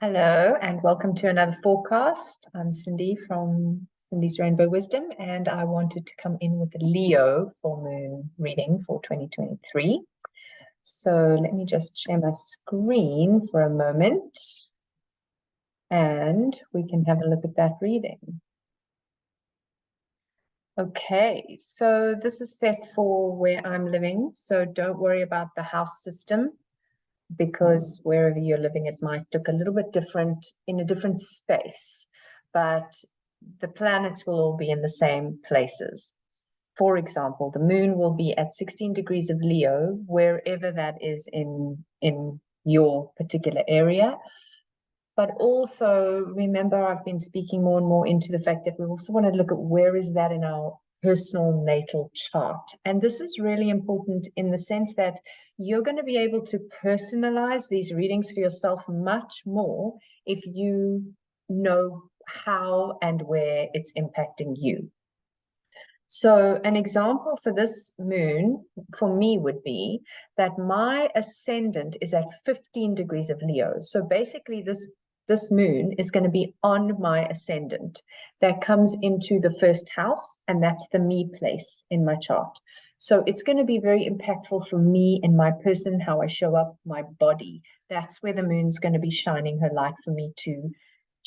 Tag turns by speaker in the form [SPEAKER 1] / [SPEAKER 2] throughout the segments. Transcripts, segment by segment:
[SPEAKER 1] Hello and welcome to another forecast. I'm Cindy from Cindy's Rainbow Wisdom, and I wanted to come in with a Leo full moon reading for 2023. So let me just share my screen for a moment and we can have a look at that reading. Okay, so this is set for where I'm living, so don't worry about the house system, because wherever you're living, it might look a little bit different in a different space, but the planets will all be in the same places. For example, the moon will be at 16 degrees of Leo, wherever that is in your particular area. But also remember, I've been speaking more and more into the fact that we also want to look at where is that in our personal natal chart. And this is really important in the sense that you're going to be able to personalize these readings for yourself much more if you know how and where it's impacting you. So an example for this moon for me would be that my ascendant is at 15 degrees of Leo. So basically this moon is going to be on my ascendant. That comes into the first house, and that's the me place in my chart. So it's going to be very impactful for me and my person, how I show up, my body. That's where the moon's going to be shining her light for me to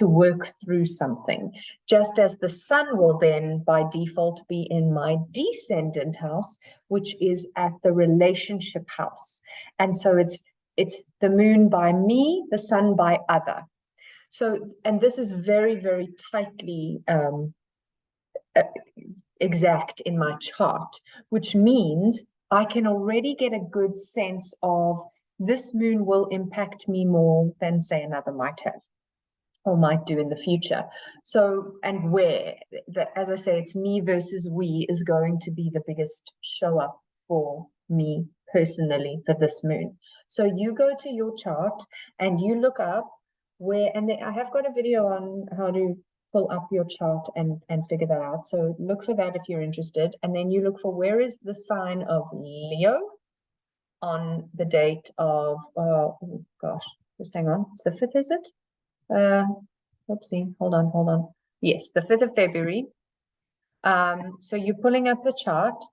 [SPEAKER 1] work through something. Just as the sun will then by default be in my descendant house, which is at the relationship house. And so it's the moon by me, the sun by other. So, and this is very, very tightly exact in my chart, which means I can already get a good sense of this moon will impact me more than, say, another might have or might do in the future. So, and where, as I say, it's me versus we is going to be the biggest show up for me personally for this moon. So you go to your chart and you look up where, and I have got a video on how to pull up your chart and figure that out. So look for that if you're interested. And then you look for where is the sign of Leo on the date of, oh gosh, just hang on. It's the 5th, is it? Oopsie, hold on. Yes, the 5th of February. So you're pulling up the chart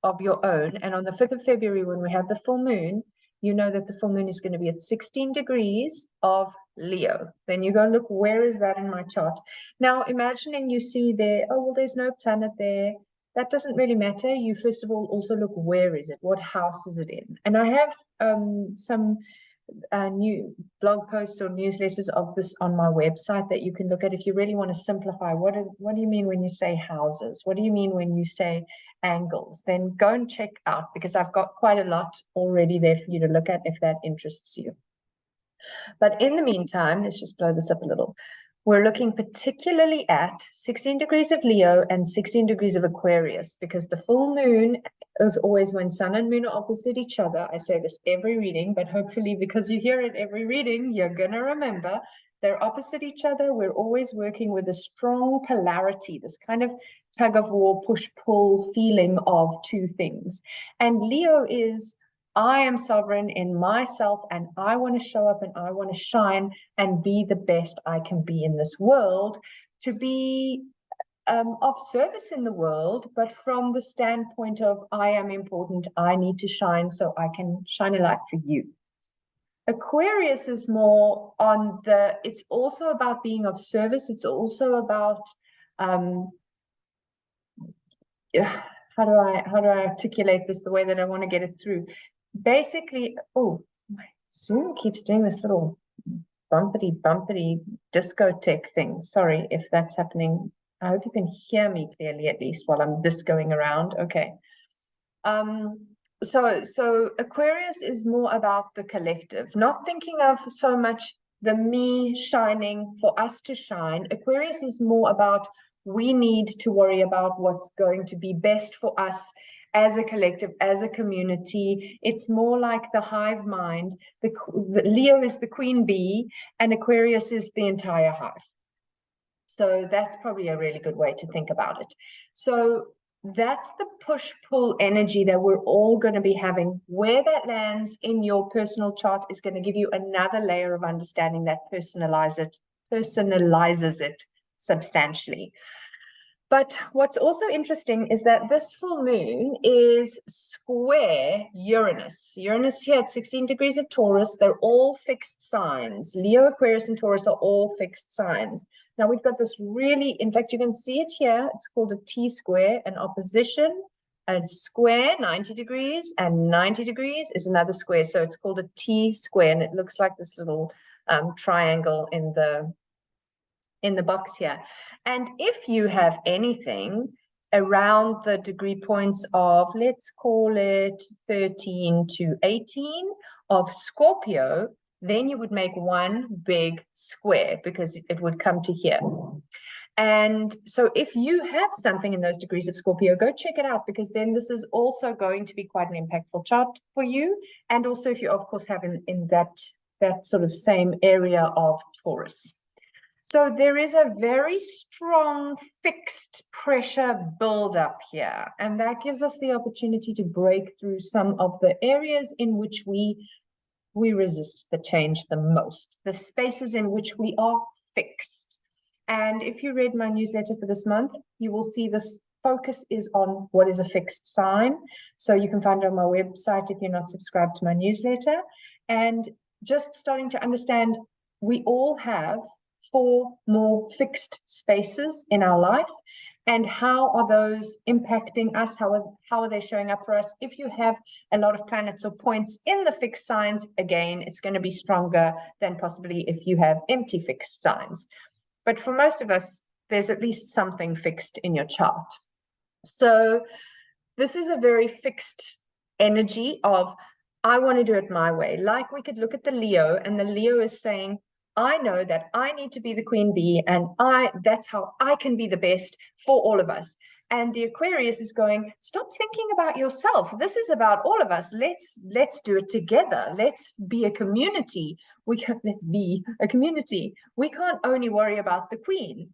[SPEAKER 1] of your own, and on the 5th of February, when we have the full moon, you know that the full moon is going to be at 16 degrees of Leo. Then you go look, where is that in my chart? Now, imagining you see there, oh, well, there's no planet there. That doesn't really matter. You first of all also look, where is it? What house is it in? And I have some new blog posts or newsletters of this on my website that you can look at if you really want to simplify. What do you mean when you say houses? What do you mean when you say angles? Then go and check out, because I've got quite a lot already there for you to look at if that interests you. But in the meantime, let's just blow this up a little. We're looking particularly at 16 degrees of Leo and 16 degrees of Aquarius, because the full moon is always when sun and moon are opposite each other. I say this every reading, but hopefully because you hear it every reading, you're going to remember they're opposite each other. We're always working with a strong polarity, this kind of tug of war, push-pull feeling of two things. And Leo is, I am sovereign in myself, and I want to show up and I want to shine and be the best I can be in this world, to be of service in the world, but from the standpoint of I am important, I need to shine so I can shine a light for you. Aquarius is more on the, it's also about being of service. It's also about, how do I articulate this the way that I want to get it through? Basically, oh, my Zoom keeps doing this little bumpity discotheque thing. Sorry if that's happening. I hope you can hear me clearly, at least while I'm discoing around. Okay. So Aquarius is more about the collective, not thinking of so much the me shining for us to shine. Aquarius is more about we need to worry about what's going to be best for us as a collective, as a community. It's more like the hive mind. The Leo is the queen bee and Aquarius is the entire hive. So that's probably a really good way to think about it. So that's the push-pull energy that we're all going to be having. Where that lands in your personal chart is going to give you another layer of understanding that personalizes it substantially. But what's also interesting is that this full moon is square Uranus. Uranus here at 16 degrees of Taurus, they're all fixed signs. Leo, Aquarius, and Taurus are all fixed signs. Now we've got this really, in fact, you can see it here. It's called a T-square, an opposition. A square, 90 degrees, and 90 degrees is another square. So it's called a T-square, and it looks like this little triangle in the box here. And if you have anything around the degree points of, let's call it 13 to 18 of Scorpio, then you would make one big square because it would come to here. And so if you have something in those degrees of Scorpio, go check it out, because then this is also going to be quite an impactful chart for you. And also if you, of course, have in that sort of same area of Taurus. So there is a very strong fixed pressure buildup here, and that gives us the opportunity to break through some of the areas in which we resist the change the most, the spaces in which we are fixed. And if you read my newsletter for this month, you will see this focus is on what is a fixed sign. So you can find it on my website if you're not subscribed to my newsletter. And just starting to understand, we all have 4 more fixed spaces in our life, and how are those impacting us? How are they showing up for us? If you have a lot of planets or points in the fixed signs, again, it's going to be stronger than possibly if you have empty fixed signs. But for most of us, there's at least something fixed in your chart. So this is a very fixed energy of, I want to do it my way. Like we could look at the Leo, and the Leo is saying, I know that I need to be the queen bee, and that's how I can be the best for all of us. And the Aquarius is going, stop thinking about yourself. This is about all of us. Let's do it together. Let's be a community. Let's be a community. We can't only worry about the queen.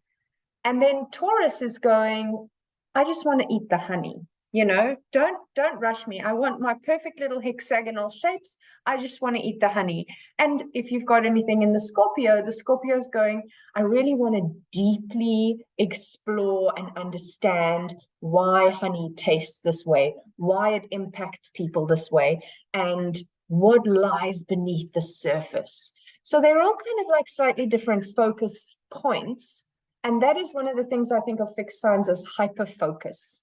[SPEAKER 1] And then Taurus is going, I just want to eat the honey. You know, don't rush me. I want my perfect little hexagonal shapes. I just want to eat the honey. And if you've got anything in the Scorpio is going, I really want to deeply explore and understand why honey tastes this way, why it impacts people this way, and what lies beneath the surface. So they're all kind of like slightly different focus points. And that is one of the things I think of fixed signs as hyperfocus.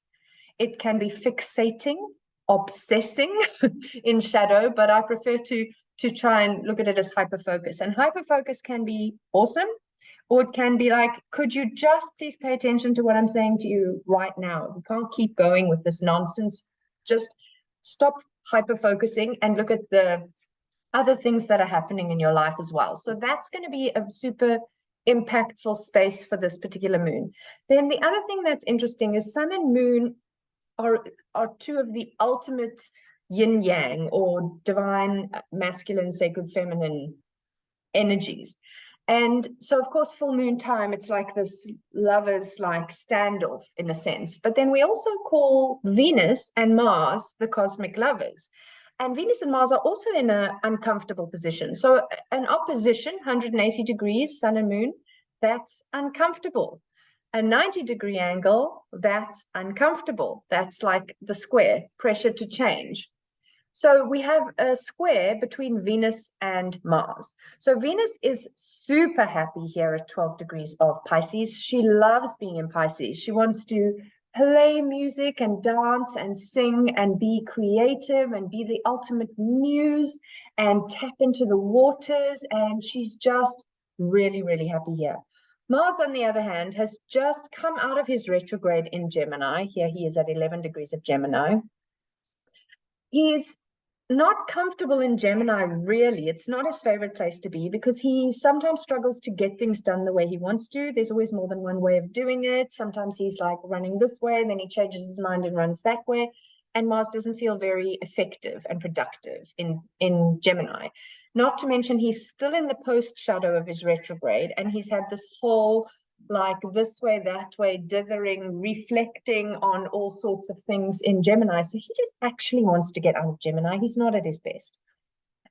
[SPEAKER 1] It can be fixating, obsessing in shadow, but I prefer to try and look at it as hyperfocus. And hyperfocus can be awesome, or it can be like, could you just please pay attention to what I'm saying to you right now? We can't keep going with this nonsense. Just stop hyperfocusing and look at the other things that are happening in your life as well. So that's going to be a super impactful space for this particular moon. Then the other thing that's interesting is Sun and Moon are 2 of the ultimate yin yang, or divine masculine, sacred feminine energies. And so, of course, full moon time, it's like this lovers like standoff in a sense. But then we also call Venus and Mars the cosmic lovers. And Venus and Mars are also in an uncomfortable position. So an opposition, 180 degrees, Sun and Moon, that's uncomfortable. A 90-degree angle, that's uncomfortable. That's like the square, pressure to change. So we have a square between Venus and Mars. So Venus is super happy here at 12 degrees of Pisces. She loves being in Pisces. She wants to play music and dance and sing and be creative and be the ultimate muse and tap into the waters. And she's just really, really happy here. Mars, on the other hand, has just come out of his retrograde in Gemini. Here he is at 11 degrees of Gemini. He's not comfortable in Gemini, really. It's not his favorite place to be, because he sometimes struggles to get things done the way he wants to. There's always more than one way of doing it. Sometimes he's like running this way, and then he changes his mind and runs that way. And Mars doesn't feel very effective and productive in Gemini. Not to mention, he's still in the post shadow of his retrograde, and he's had this whole like this way, that way, dithering, reflecting on all sorts of things in Gemini. So he just actually wants to get out of Gemini. He's not at his best.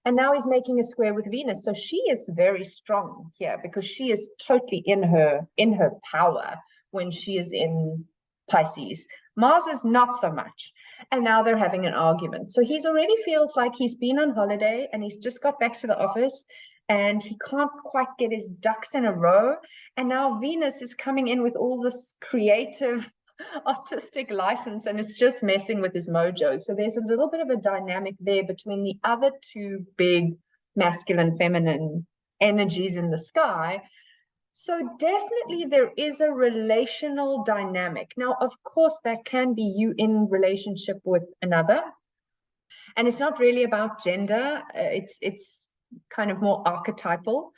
[SPEAKER 1] And now he's making a square with Venus. So she is very strong here because she is totally in her power when she is in Pisces. Mars is not so much. And now they're having an argument. So he's already feels like he's been on holiday and he's just got back to the office and he can't quite get his ducks in a row. And now Venus is coming in with all this creative artistic license and it's just messing with his mojo. So there's a little bit of a dynamic there between the other two big masculine feminine energies in the sky. So definitely there is a relational dynamic. Now, of course, that can be you in relationship with another. And it's not really about gender. It's kind of more archetypal.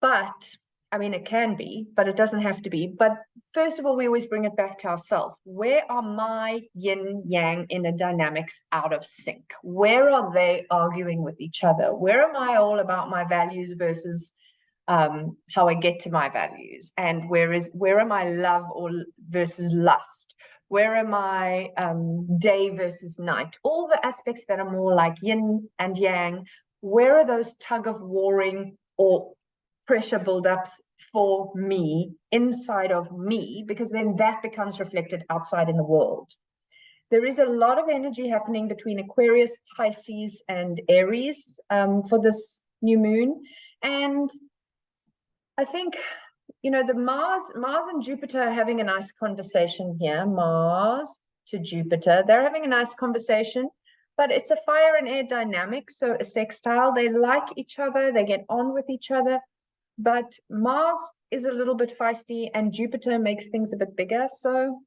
[SPEAKER 1] But I mean, it can be, but it doesn't have to be. But first of all, we always bring it back to ourselves. Where are my yin yang inner dynamics out of sync? Where are they arguing with each other? Where am I all about my values versus how I get to my values? And where am I love or versus lust? Where am I day versus night? All the aspects that are more like yin and yang. Where are those tug of warring or pressure buildups for me inside of me, because then that becomes reflected outside in the world. There is a lot of energy happening between Aquarius, Pisces, and Aries for this new moon. And I think, you know, the Mars and Jupiter are having a nice conversation here. Mars to Jupiter, they're having a nice conversation, but it's a fire and air dynamic. So a sextile, they like each other, they get on with each other. But Mars is a little bit feisty and Jupiter makes things a bit bigger. So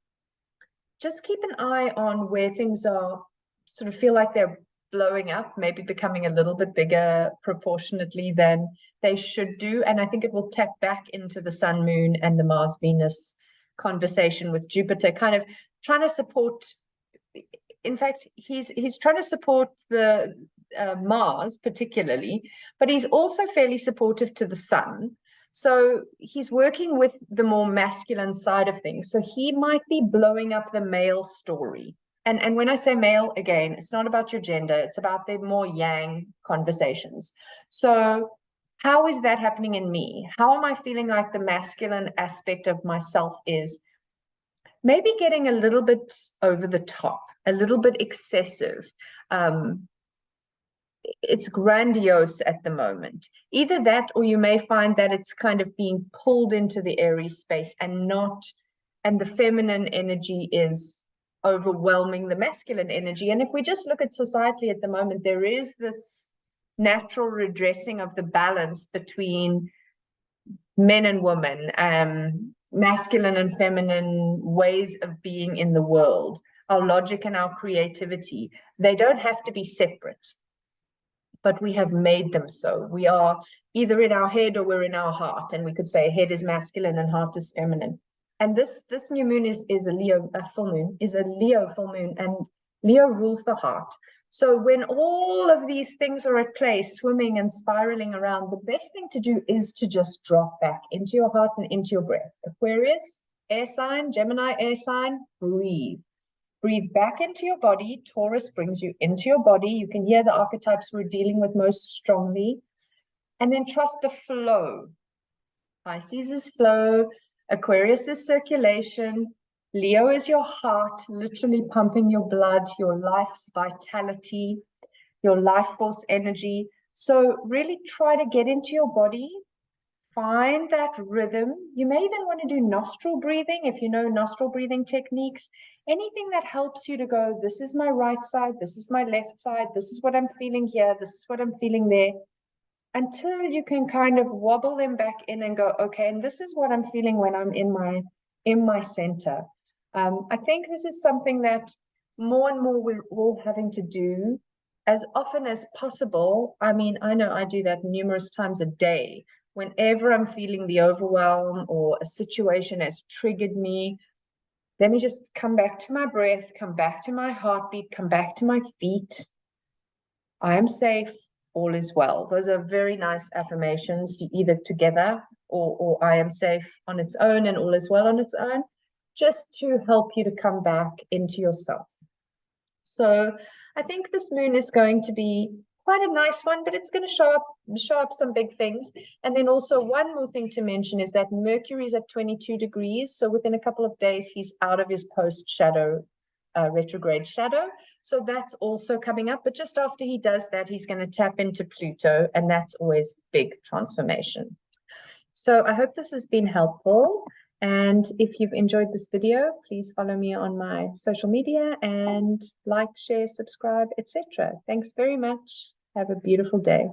[SPEAKER 1] just keep an eye on where things are sort of feel like they're blowing up, maybe becoming a little bit bigger proportionately than they should do. And I think it will tap back into the Sun, Moon, and the Mars-Venus conversation with Jupiter, kind of trying to support. In fact, he's trying to support the Mars particularly, but he's also fairly supportive to the Sun. So he's working with the more masculine side of things. So he might be blowing up the male story. And when I say male, again, it's not about your gender. It's about the more yang conversations. So how is that happening in me? How am I feeling like the masculine aspect of myself is maybe getting a little bit over the top, a little bit excessive? It's grandiose at the moment. Either that, or you may find that it's kind of being pulled into the Aries space and the feminine energy is overwhelming the masculine energy. And if we just look at society at the moment, there is this natural redressing of the balance between men and women, masculine and feminine ways of being in the world, our logic and our creativity. They don't have to be separate, but we have made them so. We are either in our head or we're in our heart. And we could say head is masculine and heart is feminine. And this new moon is a Leo full moon, is a Leo full moon, and Leo rules the heart. So when all of these things are at play, swimming and spiraling around, the best thing to do is to just drop back into your heart and into your breath. Aquarius, air sign, Gemini, air sign, breathe. Breathe back into your body. Taurus brings you into your body. You can hear the archetypes we're dealing with most strongly. And then trust the flow. Pisces is flow. Aquarius is circulation. Leo is your heart, literally pumping your blood, your life's vitality, your life force energy. So really try to get into your body. Find that rhythm. You may even want to do nostril breathing if you know nostril breathing techniques. Anything that helps you to go, this is my right side, this is my left side, this is what I'm feeling here, this is what I'm feeling there, until you can kind of wobble them back in and go, okay, and this is what I'm feeling when I'm in my center. I think this is something that more and more we're all having to do as often as possible. I mean, I know I do that numerous times a day. Whenever I'm feeling the overwhelm or a situation has triggered me, let me just come back to my breath, come back to my heartbeat, come back to my feet. I am safe, all is well. Those are very nice affirmations, either together or I am safe on its own and all is well on its own, just to help you to come back into yourself. So I think this moon is going to be quite a nice one, but it's going to show up some big things. And then also one more thing to mention is that Mercury is at 22 degrees. So within a couple of days, he's out of his post-shadow, retrograde shadow. So that's also coming up. But just after he does that, he's going to tap into Pluto, and that's always big transformation. So I hope this has been helpful. And if you've enjoyed this video, please follow me on my social media and like, share, subscribe, etc. Thanks very much. Have a beautiful day.